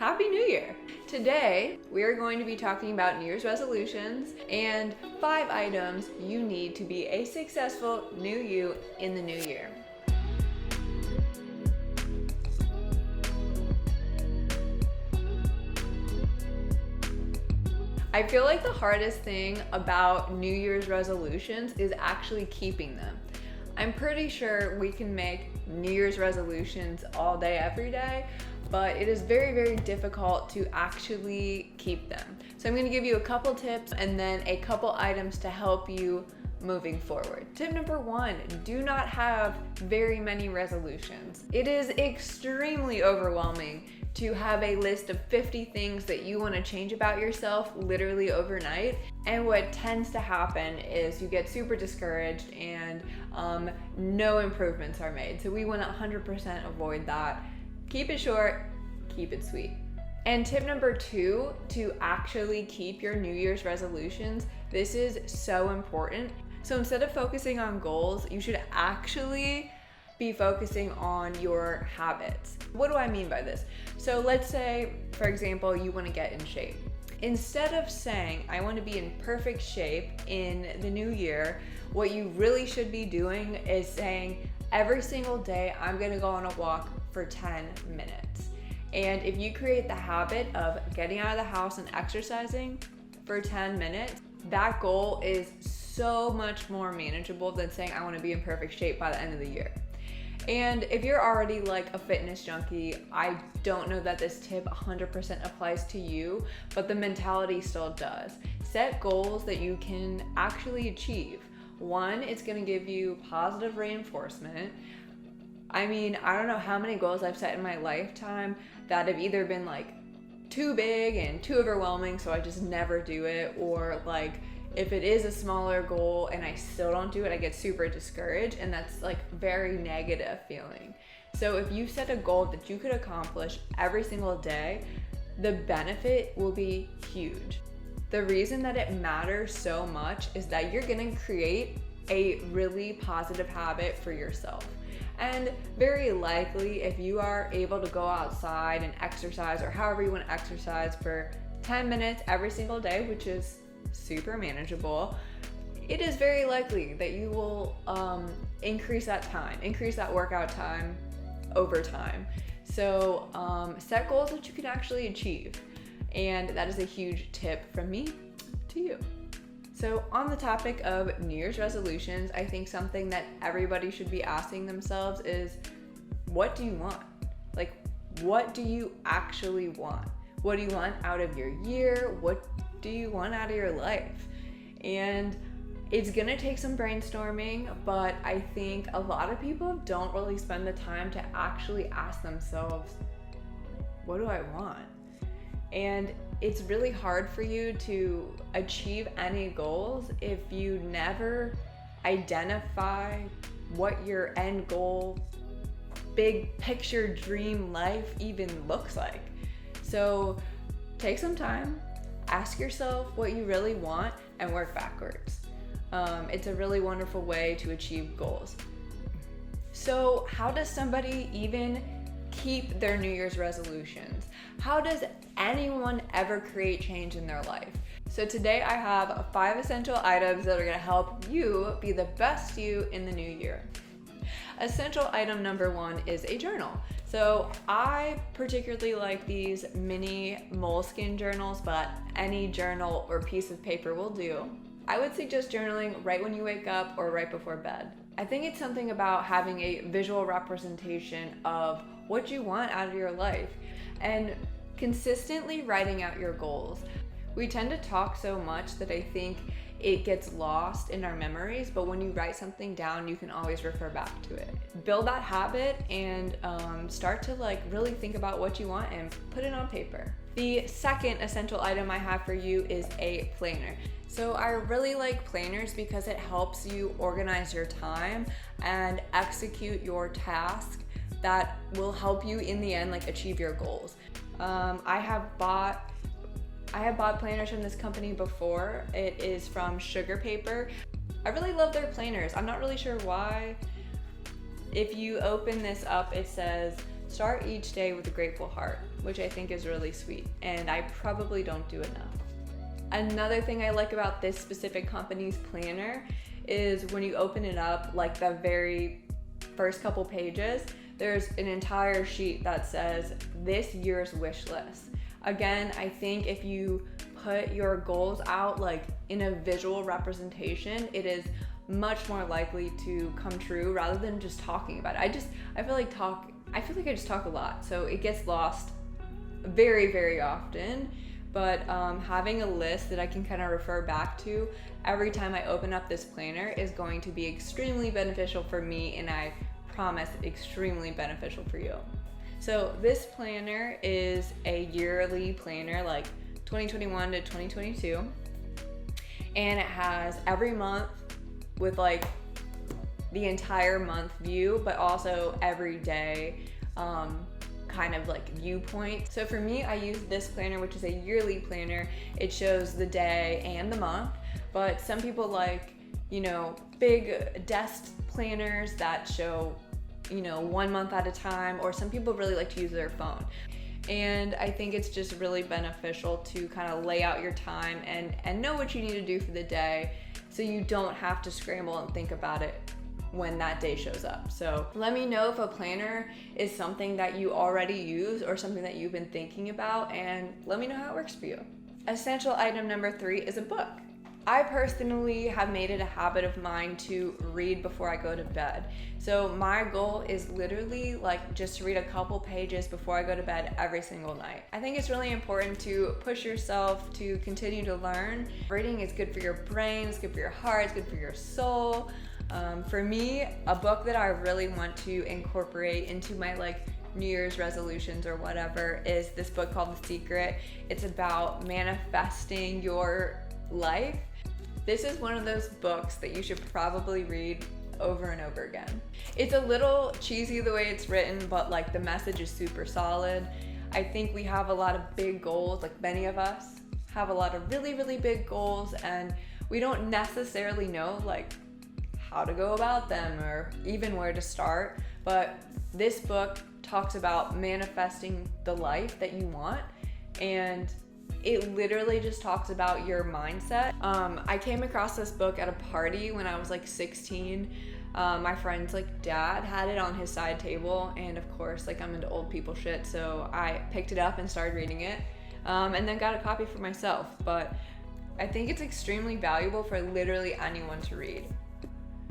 Happy New Year! Today, we are going to be talking about New Year's resolutions and 5 items you need to be a successful new you in the new year. I feel like the hardest thing about New Year's resolutions is actually keeping them. I'm pretty sure we can make New Year's resolutions all day, every day, but it is very, very difficult to actually keep them. So I'm gonna give you a couple tips and then a couple items to help you moving forward. Tip number 1, do not have very many resolutions. It is extremely overwhelming to have a list of 50 things that you want to change about yourself literally overnight. And what tends to happen is you get super discouraged and no improvements are made. So we want to 100% avoid that. Keep it short, keep it sweet. And tip number 2, to actually keep your New Year's resolutions, this is so important. So instead of focusing on goals, you should actually be focusing on your habits. What do I mean by this? So let's say, for example, you want to get in shape. Instead of saying, I want to be in perfect shape in the new year, what you really should be doing is saying, every single day, I'm going to go on a walk for 10 minutes. And if you create the habit of getting out of the house and exercising for 10 minutes, that goal is so much more manageable than saying, I want to be in perfect shape by the end of the year. And if you're already like a fitness junkie, I don't know that this tip 100% applies to you, but the mentality still does. Set goals that you can actually achieve. 1, it's gonna give you positive reinforcement. I mean, I don't know how many goals I've set in my lifetime that have either been like too big and too overwhelming, so I just never do it, or like if it is a smaller goal and I still don't do it, I get super discouraged, and that's like very negative feeling. So if you set a goal that you could accomplish every single day, the benefit will be huge. The reason that it matters so much is that you're gonna create a really positive habit for yourself. And very likely, if you are able to go outside and exercise, or however you want to exercise for 10 minutes every single day, which is super manageable, it is very likely that you will increase that workout time over time. So set goals that you can actually achieve. And that is a huge tip from me to you. So on the topic of New Year's resolutions, I think something that everybody should be asking themselves is, what do you want? Like, what do you actually want? What do you want out of your year? What do you want out of your life? And it's gonna take some brainstorming, but I think a lot of people don't really spend the time to actually ask themselves, what do I want? And it's really hard for you to achieve any goals if you never identify what your end goal, big picture dream life even looks like. So take some time, ask yourself what you really want, and work backwards. It's a really wonderful way to achieve goals. So how does somebody even keep their New Year's resolutions? How does anyone ever create change in their life? So today I have 5 essential items that are gonna help you be the best you in the new year. Essential item number 1 is a journal. So I particularly like these mini Moleskine journals, but any journal or piece of paper will do. I would suggest journaling right when you wake up or right before bed. I think it's something about having a visual representation of what you want out of your life and consistently writing out your goals. We tend to talk so much that I think it gets lost in our memories, but when you write something down, you can always refer back to it. Build that habit and start to like really think about what you want and put it on paper. The second essential item I have for you is a planner. So I really like planners because it helps you organize your time and execute your task that will help you in the end like achieve your goals. I have bought planners from this company before. It is from Sugar Paper. I really love their planners. I'm not really sure why. If you open this up, it says start each day with a grateful heart, which I think is really sweet, and I probably don't do enough. Another thing I like about this specific company's planner is when you open it up, like the very first couple pages, there's an entire sheet that says this year's wish list. Again, I think if you put your goals out like in a visual representation, it is much more likely to come true rather than just talking about it. I feel like I just talk a lot, so it gets lost very, very often. But having a list that I can kind of refer back to every time I open up this planner is going to be extremely beneficial for me, and I promise extremely beneficial for you. So this planner is a yearly planner, like 2021 to 2022, and it has every month with like the entire month view, but also every day kind of like viewpoint. So for me, I use this planner, which is a yearly planner. It shows the day and the month, but some people like, you know, big desk planners that show, you know, 1 month at a time, or some people really like to use their phone. And I think it's just really beneficial to kind of lay out your time and know what you need to do for the day, so you don't have to scramble and think about it when that day shows up. So let me know if a planner is something that you already use or something that you've been thinking about, and let me know how it works for you. Essential item number 3 is a book. I personally have made it a habit of mine to read before I go to bed. So my goal is literally like just to read a couple pages before I go to bed every single night. I think it's really important to push yourself to continue to learn. Reading is good for your brain, it's good for your heart, it's good for your soul. For me, a book that I really want to incorporate into my like New Year's resolutions or whatever is this book called The Secret. It's about manifesting your life. This is one of those books that you should probably read over and over again. It's a little cheesy the way it's written, but like the message is super solid. I think we have a lot of big goals, like many of us have a lot of really, really big goals, and we don't necessarily know like how to go about them or even where to start. But this book talks about manifesting the life that you want, and it literally just talks about your mindset. I came across this book at a party when I was like 16. My friend's like dad had it on his side table, and of course like I'm into old people shit, so I picked it up and started reading it, and then got a copy for myself. But I think it's extremely valuable for literally anyone to read.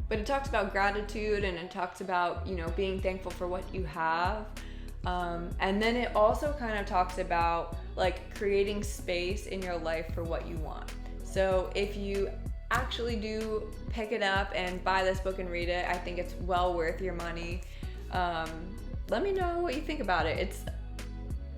But it talks about gratitude, and it talks about, you know, being thankful for what you have. And then it also kind of talks about like creating space in your life for what you want. So if you actually do pick it up and buy this book and read it, I think it's well worth your money. Let me know what you think about it.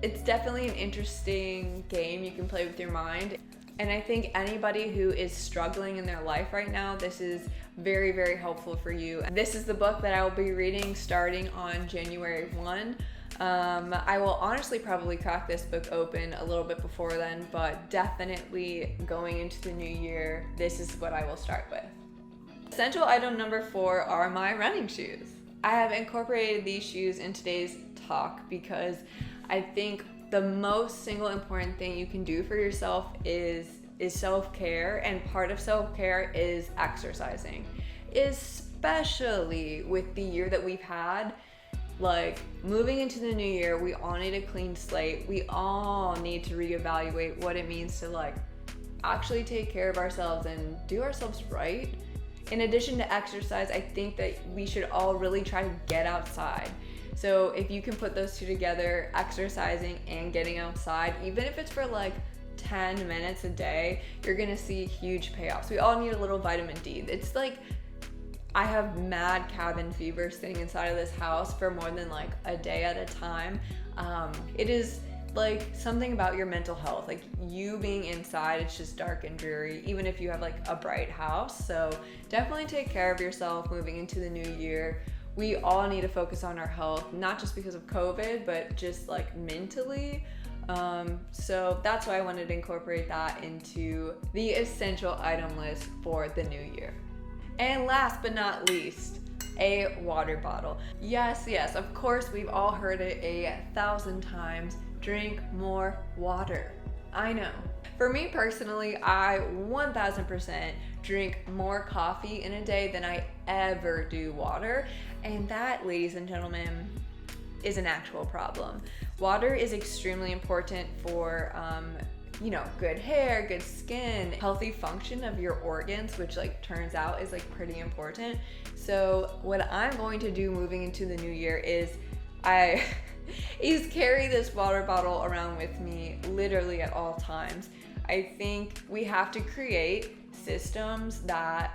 It's definitely an interesting game you can play with your mind. And I think anybody who is struggling in their life right now, this is very, very helpful for you. This is the book that I will be reading starting on January 1. I will honestly probably crack this book open a little bit before then, but definitely going into the new year, this is what I will start with. Essential item number 4 are my running shoes. I have incorporated these shoes in today's talk because I think the most single important thing you can do for yourself is self-care, and part of self-care is exercising. Especially with the year that we've had, like moving into the new year, we all need a clean slate. We all need to reevaluate what it means to like actually take care of ourselves and do ourselves right. In addition to exercise, I think that we should all really try to get outside. So if you can put those two together, exercising and getting outside, even if it's for like 10 minutes a day, you're gonna see huge payoffs. We all need a little vitamin D. It's like, I have mad cabin fever sitting inside of this house for more than like a day at a time. It is like something about your mental health, like you being inside, it's just dark and dreary, even if you have like a bright house. So definitely take care of yourself moving into the new year. We all need to focus on our health, not just because of COVID, but just like mentally. So that's why I wanted to incorporate that into the essential item list for the new year. And last but not least, a water bottle. Yes, yes, of course, we've all heard it 1,000 times. Drink more water. I know. For me personally, I 1000% drink more coffee in a day than I ever do water. And that, ladies and gentlemen, is an actual problem. Water is extremely important for good hair, good skin, healthy function of your organs, which turns out is pretty important. So what I'm going to do moving into the new year is is carry this water bottle around with me literally at all times. I think we have to create systems that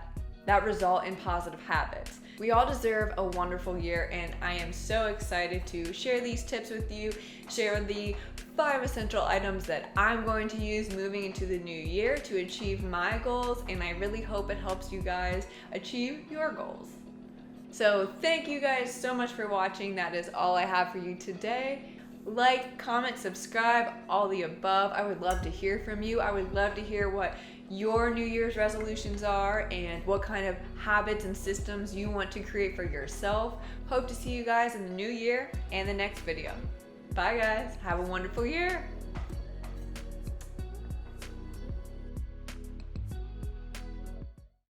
result in positive habits. We all deserve a wonderful year, and I am so excited to share these tips with you, share the 5 essential items that I'm going to use moving into the new year to achieve my goals, and I really hope it helps you guys achieve your goals. So thank you guys so much for watching. That is all I have for you today. Like, comment, subscribe, all the above. I would love to hear from you. I would love to hear what your New Year's resolutions are and what kind of habits and systems you want to create for yourself. Hope to see you guys in the new year and the next video. Bye guys. Have a wonderful year.